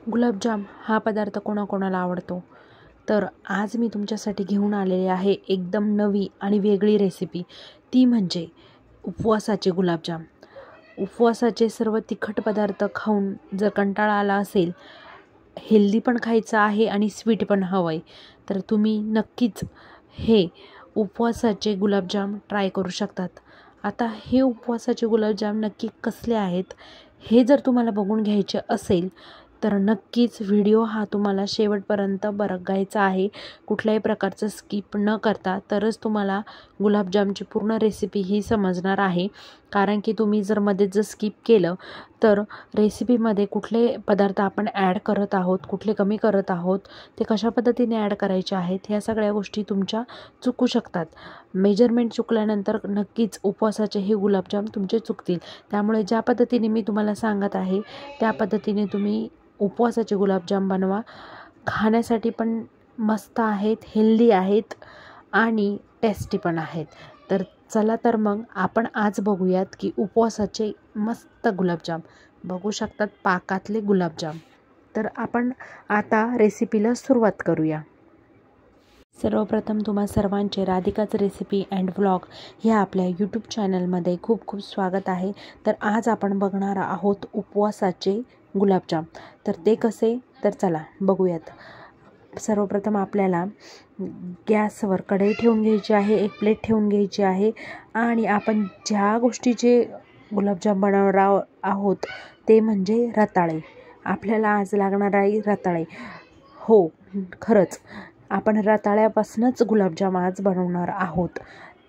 गुलाबजाम हा पदार्थ कोणाकोणाला आवडतो, तर आज मी तुमच्यासाठी घेऊन आलेले आहे एकदम नवी आणि वेगळी रेसिपी. ती म्हणजे उपवासाचे गुलाबजाम. उपवासाचे सर्व तिखट पदार्थ खाऊन जर कंटाळा आला असेल, हेल्दी पण खायचं आहे आणि स्वीट पण हवं आहे, तर तुम्ही नक्कीच हे उपवासाचे गुलाबजाम ट्राय करू शकतात. आता हे उपवासाचे गुलाबजाम नक्की कसले आहेत हे जर तुम्हाला बघून घ्यायचे असेल तर नक्कीच व्हिडिओ हा तुम्हाला शेवटपर्यंत बघायचा आहे. कुठल्याही प्रकारचं स्किप न करता, तरच तुम्हाला गुलाबजामची पूर्ण रेसिपी ही समजणार आहे. कारण की तुम्ही जर जर स्किप केलं तर रेसिपीमध्ये कुठले पदार्थ आपण ॲड करत आहोत, कुठले कमी करत आहोत, ते कशा पद्धतीने ॲड करायचे आहेत, ह्या सगळ्या गोष्टी तुमच्या चुकू शकतात. मेजरमेंट चुकल्यानंतर नक्कीच उपवासाचे हे गुलाबजाम तुमचे चुकतील. त्यामुळे ज्या पद्धतीने मी तुम्हाला सांगत आहे त्या पद्धतीने तुम्ही उपवासाचे गुलाबजाम बनवा. खाण्यासाठी पण मस्त आहेत, हेल्दी आहेत आणि टेस्टी पण आहेत. तर चला तर मग आपण आज बघूयात की उपवासाचे मस्त गुलाबजाम. बघू शकतात पाकातले गुलाबजाम. तर आपण आता रेसिपीला सुरुवात करूया. सर्वप्रथम तुम्हा सर्वांचे राधिकाच रेसिपी अँड व्लॉग ह्या आपल्या यूट्यूब चॅनलमध्ये खूप खूप स्वागत आहे. तर आज आपण बघणार आहोत उपवासाचे गुलाबजाम. तर ते कसे, तर चला बघूयात. सर्वप्रथम आपल्याला गॅसवर कढई ठेवून घ्यायची आहे, एक प्लेट ठेवून घ्यायची आहे आणि आपण ज्या गोष्टीचे गुलाबजाम बनवणार आहोत ते म्हणजे रताळे. आपल्याला आज लागणार आहे रताळे. हो, खरंच आपण रताळ्यापासूनच गुलाबजाम आज बनवणार आहोत.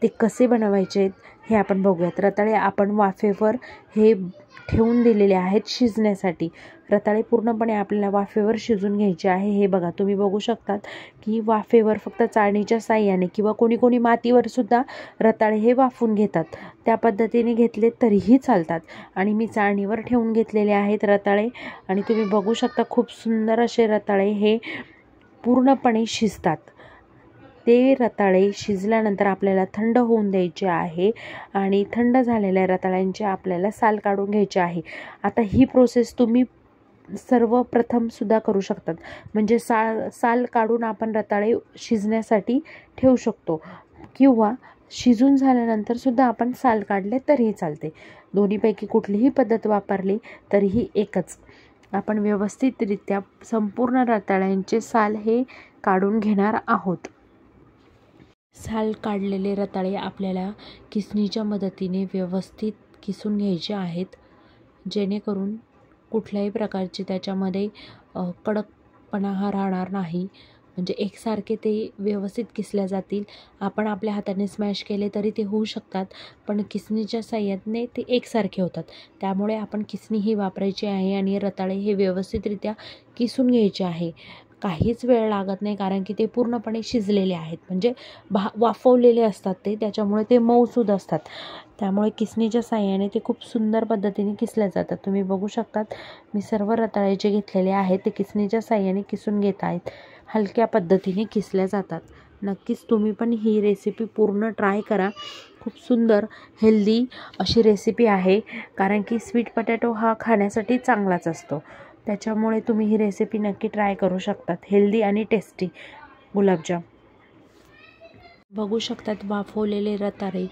ते कसे बनवायचे हे आपण बघूयात. रताळे आपण वाफेवर हे ठेवून दिलेले आहेत शिजण्यासाठी. रताळे पूर्णपणे आपल्याला वाफेवर शिजून घ्यायचे आहे. हे बघा, तुम्ही बघू शकतात की वाफेवर फक्त चाळणीच्या साह्याने किंवा कोणी कोणी मातीवर सुद्धा रताळे हे वाफून घेतात. त्या पद्धतीने घेतले तरीही चालतात. आणि मी चाळणीवर ठेवून घेतलेले आहेत रताळे आणि तुम्ही बघू शकता खूप सुंदर असे रताळे हे पूर्णपणे शिजतात. ते रताळे शिजल्यानंतर आपल्याला थंड होऊन द्यायचे आहे आणि थंड झालेल्या रताळ्यांचे आपल्याला साल काढून घ्यायचे आहे. आता ही प्रोसेस तुम्ही सर्वप्रथम सुद्धा करू शकतात. म्हणजे साल काढून आपण रताळे शिजण्यासाठी ठेवू शकतो किंवा शिजून झाल्यानंतर सुद्धा आपण साल काढले तरीही चालते. दोन्हीपैकी कुठलीही पद्धत वापरली तरीही एकच. आपण व्यवस्थितरित्या संपूर्ण रताळ्यांचे साल हे काढून घेणार आहोत. साल काढलेले रताळे आपल्याला किसणीच्या मदतीने व्यवस्थित किसून घ्यायचे आहेत, जेणेकरून कुठल्याही प्रकारचे त्याच्यामध्ये कडकपणा हा राहणार नाही. म्हणजे एकसारखे ते व्यवस्थित किसल्या जातील. आपण आपल्या हाताने स्मॅश केले तरी ते होऊ शकतात, पण किसणीच्या साह्याने ते एकसारखे होतात. त्यामुळे आपण किसणी ही वापरायची आहे आणि रताळे हे व्यवस्थितरित्या किसून घ्यायचे आहे. काहीच वेळ लागत नाही, कारण की ते पूर्णपणे शिजलेले आहेत. म्हणजे वाफवलेले असतात ते, त्याच्यामुळे ते मऊसूद असतात. त्यामुळे किसणीच्या साह्याने ते खूप सुंदर पद्धतीने किसले जातात. तुम्ही बघू शकतात मी सर्व रताळे जे घेतलेले आहेत ते किसणीच्या साह्याने किसून घेत आहेत. हलक्या पद्धतीने किसल्या जातात. नक्कीच तुम्ही पण ही रेसिपी पूर्ण ट्राय करा. खूप सुंदर हेल्दी अशी रेसिपी आहे. कारण की स्वीट पोटॅटो हा खाण्यासाठी चांगलाच असतो. त्याच्यामुळे तुम्ही ही रेसिपी नक्की ट्राय करू शकतात. हेल्दी आणि टेस्टी गुलाबजाम. बघू शकतात वाफवलेले रताळे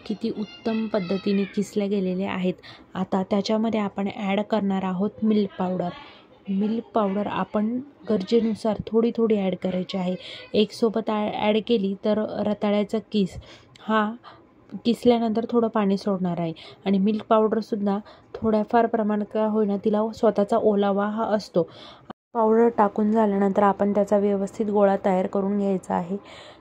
किती उत्तम पद्धतीने किसले गेलेले आहेत. आता त्याच्यामध्ये आपण ॲड करणार आहोत मिल्क पावडर. मिल्क पावडर आपण गरजेनुसार थोडी थोडी ॲड करायची आहे. एक सोबत ॲड केली तर रताळ्याचा किस हा किसल्यानंतर थोडं पाणी सोडणार आहे आणि मिल्क पावडरसुद्धा थोड्याफार प्रमाणात का होईना तिला स्वतःचा ओलावा हा असतो. पावडर टाकून झाल्यानंतर आपण त्याचा व्यवस्थित गोळा तयार करून घ्यायचा आहे.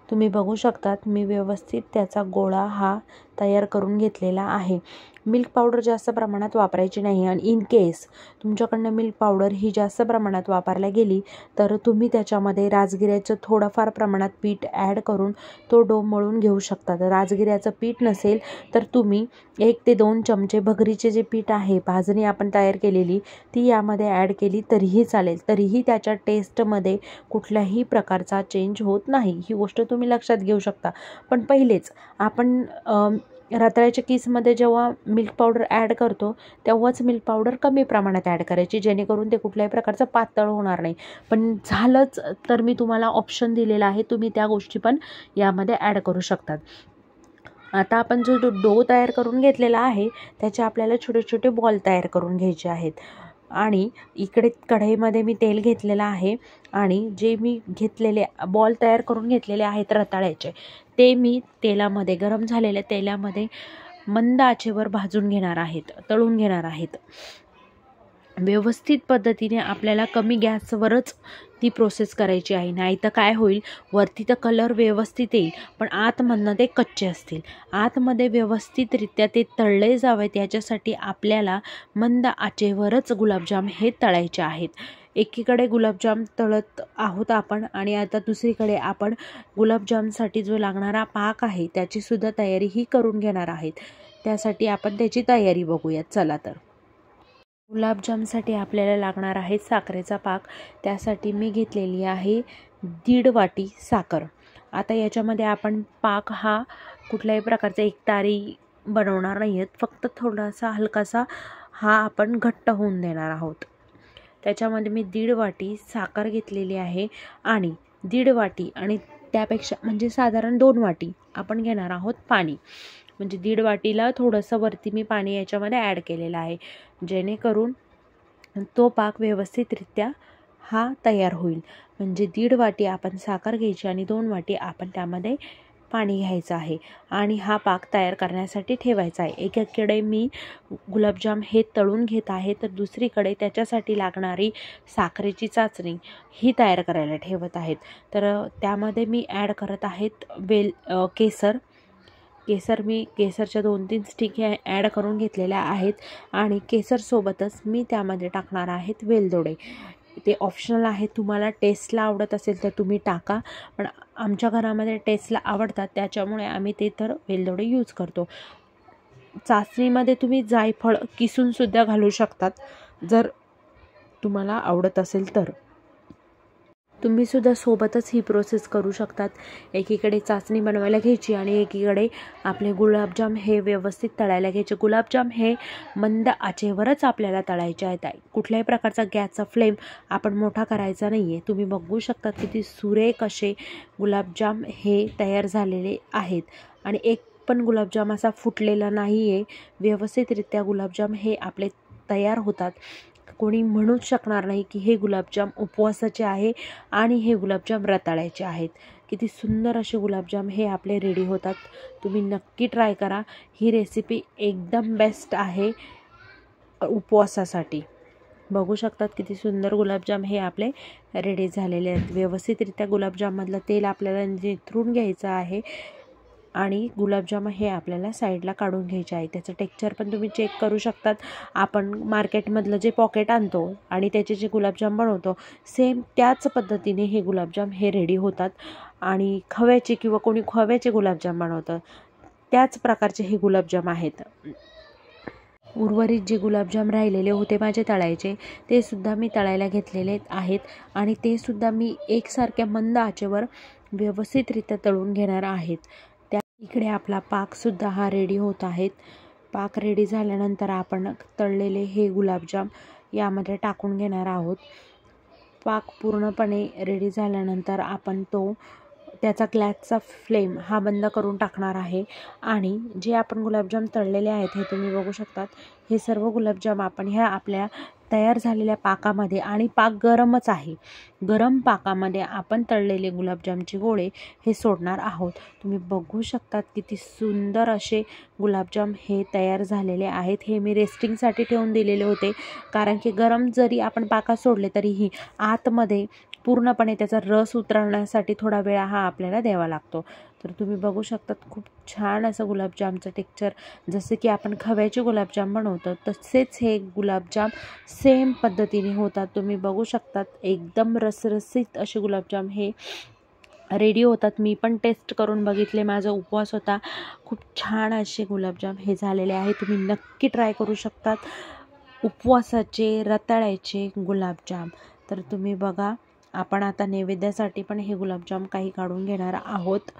तुम्ही बघू शकतात मी व्यवस्थित त्याचा गोळा हा तयार करून घेतलेला आहे. मिल्क पावडर जास्त प्रमाणात वापरायची नाही आणि इन केस तुमच्याकडनं मिल्क पावडर ही जास्त प्रमाणात वापरल्या गेली तर तुम्ही त्याच्यामध्ये राजगिऱ्याचं थोडंफार प्रमाणात पीठ ॲड करून तो डो मळून घेऊ शकता. तर राजगिऱ्याचं पीठ नसेल तर तुम्ही 1 ते 2 चमचे भगरीचे जे पीठ आहे, भाजणी आपण तयार केलेली ती यामध्ये ॲड केली तरीही चालेल. तरीही त्याच्या टेस्टमध्ये कुठल्याही प्रकारचा चेंज होत नाही. ही गोष्ट तुम्ही लक्षात घेऊ शकता. पण पहिलेच आपण रताळ्याच्या किसमध्ये जेव्हा मिल्क पावडर ॲड करतो तेव्हाच मिल्क पावडर कमी प्रमाणात ॲड करायची, जेणेकरून ते कुठल्याही प्रकारचं पातळ होणार नाही. पण झालंच तर मी तुम्हाला ऑप्शन दिलेला आहे, तुम्ही त्या गोष्टी पण यामध्ये ॲड करू शकतात. आता आपण जो डो तयार करून घेतलेला आहे त्याचे आपल्याला छोटे छोटे बॉल तयार करून घ्यायचे आहेत. आणि इकडे कढईमध्ये मी तेल घेतलेलं आहे आणि जे मी घेतलेले बॉल तयार करून घेतलेले आहेत रताळ्याचे, ते मी तेलामध्ये, गरम झालेल्या तेलामध्ये मंद आचेवर भाजून घेणार आहेत, तळून घेणार आहेत. व्यवस्थित पद्धतीने आपल्याला कमी गॅसवरच ती प्रोसेस करायची आहे, नाही तर काय होईल, वरती तर कलर व्यवस्थित येईल पण आतमधनं ते कच्चे असतील. आतमध्ये व्यवस्थितरित्या ते तळले जावेत याच्यासाठी आपल्याला मंद आचेवरच गुलाबजाम हे तळायचे आहेत. एकीकडे गुलाबजाम तळत आहोत आपण आणि आता दुसरीकडे आपण गुलाबजामसाठी जो लागणारा पाक आहे त्याचीसुद्धा तयारी ही करून घेणार आहेत. त्यासाठी आपण त्याची तयारी बघूयात. चला तर. गुलाबजामसाठी आपल्याला लागणार आहे साखरेचा पाक. त्यासाठी मी घेतलेली आहे 1.5 वाटी साखर. आता याच्यामध्ये आपण पाक हा कुठल्याही प्रकारचा एकतारी बनवणार नाही आहेत, फक्त थोडासा हलकासा हा आपण घट्ट होऊन देणार आहोत. त्याच्यामध्ये मी 1.5 वाटी साखर घेतलेली आहे आणि 1.5 वाटी आणि त्यापेक्षा म्हणजे साधारण 2 वाटी आपण घेणार आहोत पाणी. म्हणजे 1.5 वाटीला थोडंसं वरती मी पाणी याच्यामध्ये ॲड केलेलं आहे, जेणेकरून तो पाक व्यवस्थितरित्या हा तयार होईल. म्हणजे 1.5 वाटी आपण साखर घ्यायची आणि 2 वाटी आपण त्यामध्ये पाणी घ्यायचं आहे आणि हा पाक तयार करण्यासाठी ठेवायचा आहे. एकीकडे मी गुलाबजाम हे तळून घेत आहे तर दुसरीकडे त्याच्यासाठी लागणारी साखरेची चाचणी ही तयार करायला ठेवत आहेत. तर त्यामध्ये मी ॲड करत आहेत केसर. मी केसरच्या 2-3 स्टिक हे ॲड करून घेतलेल्या आहेत आणि केसरसोबतच मी त्यामध्ये टाकणार आहेत वेलदोडे. ते ऑप्शनल आहे, तुम्हाला टेस्टला आवडत असेल तर तुम्ही टाका, पण आमच्या घरामध्ये टेस्टला आवडतात त्याच्यामुळे आम्ही ते तर वेलदोडे यूज करतो. चाचणीमध्ये तुम्ही जायफळ किसूनसुद्धा घालू शकतात जर तुम्हाला आवडत असेल तर. तुम्हीसुद्धा सोबतच ही प्रोसेस करू शकतात. एकीकडे चाचणी बनवायला घ्यायची आणि एकीकडे आपले गुलाबजाम हे व्यवस्थित तळायला घ्यायचे. गुलाबजाम हे मंद आचेवरच आपल्याला तळायचे आहेत. कुठल्याही प्रकारचा गॅसचा फ्लेम आपण मोठा करायचा नाही आहे. तुम्ही बघू शकतात किती सुरेख असे गुलाबजाम हे तयार झालेले आहेत आणि एक पण गुलाबजाम असा फुटलेला नाही आहे. व्यवस्थितरित्या गुलाबजाम हे आपले तयार होतात. कोणी म्हणूच शकणार नाही की हे गुलाबजाम उपवासाचे आहे आणि हे गुलाबजाम रताळ्याचे आहेत. किती सुंदर असे गुलाबजाम हे आपले रेडी होतात. तुम्ही नक्की ट्राय करा. ही रेसिपी एकदम बेस्ट आहे उपवासासाठी. बघू शकतात किती सुंदर गुलाबजाम हे आपले रेडी झालेले आहेत. व्यवस्थितरित्या गुलाबजाममधलं तेल आपल्याला निथरून घ्यायचं आहे आणि गुलाबजाम हे आपल्याला साईडला काढून घ्यायचे आहे. त्याचं टेक्स्चर पण तुम्ही चेक करू शकतात. आपण मार्केटमधलं जे पॉकेट आणतो आणि त्याचे जे गुलाबजाम बनवतो सेम त्याच पद्धतीने हे गुलाबजाम हे रेडी होतात आणि खव्याचे किंवा कोणी खव्याचे गुलाबजाम बनवतं त्याच प्रकारचे हे गुलाबजाम आहेत. उर्वरित जे गुलाबजाम राहिलेले होते माझे तळायचे ते सुद्धा मी तळायला घेतलेले आहेत आणि ते सुद्धा मी एकसारख्या मंद आचेवर व्यवस्थितरित्या तळून घेणार आहेत. इकडे आपला पाकसुद्धा हा रेडी होत आहेत. पाक रेडी झाल्यानंतर आपण तळलेले हे गुलाबजाम यामध्ये टाकून घेणार आहोत. पाक पूर्णपणे रेडी झाल्यानंतर आपण त्याचा गॅसचा फ्लेम हा बंद करून टाकणार आहे आणि जे आपण गुलाबजाम तळलेले आहेत हे तुम्ही बघू शकतात. हे सर्व गुलाबजाम आपण ह्या आपल्या तयार झालेल्या पाकामध्ये, आणि पाक गरमच आहे, गरम पाकामध्ये आपण तळलेले गुलाबजामचे गोळे हे सोडणार आहोत. तुम्ही बघू शकतात किती सुंदर असे गुलाबजाम हे तयार झालेले आहेत. हे मी रेस्टिंगसाठी ठेवून दिलेले होते, कारण की गरम जरी आपण पाकात सोडले तरीही आतमध्ये पूर्णपणे त्याचा रस उतरवण्यासाठी थोडा वेळ हा आपल्याला द्यावा लागतो. तर तुम्ही बघू शकतात खूप छान असं गुलाबजामचं टेक्स्चर, जसे की आपण खव्याचे गुलाबजाम बनवतो तसेच हे गुलाबजाम सेम पद्धतीने होतात. तुम्ही बघू शकतात एकदम रसरसीत असे गुलाबजाम हे रेडी होतात. मी पण टेस्ट करून बघितले, माझा उपवास होता. खूप छान असे गुलाबजाम हे झालेले आहे. तुम्ही नक्की ट्राय करू शकतात उपवासाचे रताळ्याचे गुलाबजाम. तर तुम्ही बघा, आपण आता नैवेद्यासाठी पण हे गुलाबजाम काही काढून घेणार आहोत.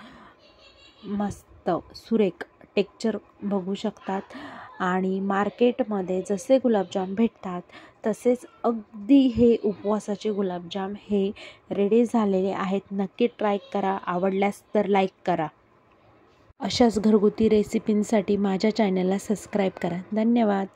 मस्त सुरेख टेक्स्चर बघू शकतात आणि मार्केटमध्ये जसे गुलाबजाम भेटतात तसेच अगदी हे उपवासाचे गुलाबजाम हे रेडी झालेले आहेत. नक्की ट्राय करा. आवडल्यास तर लाईक करा. अशाच घरगुती रेसिपींसाठी माझ्या चॅनलला सबस्क्राईब करा. धन्यवाद.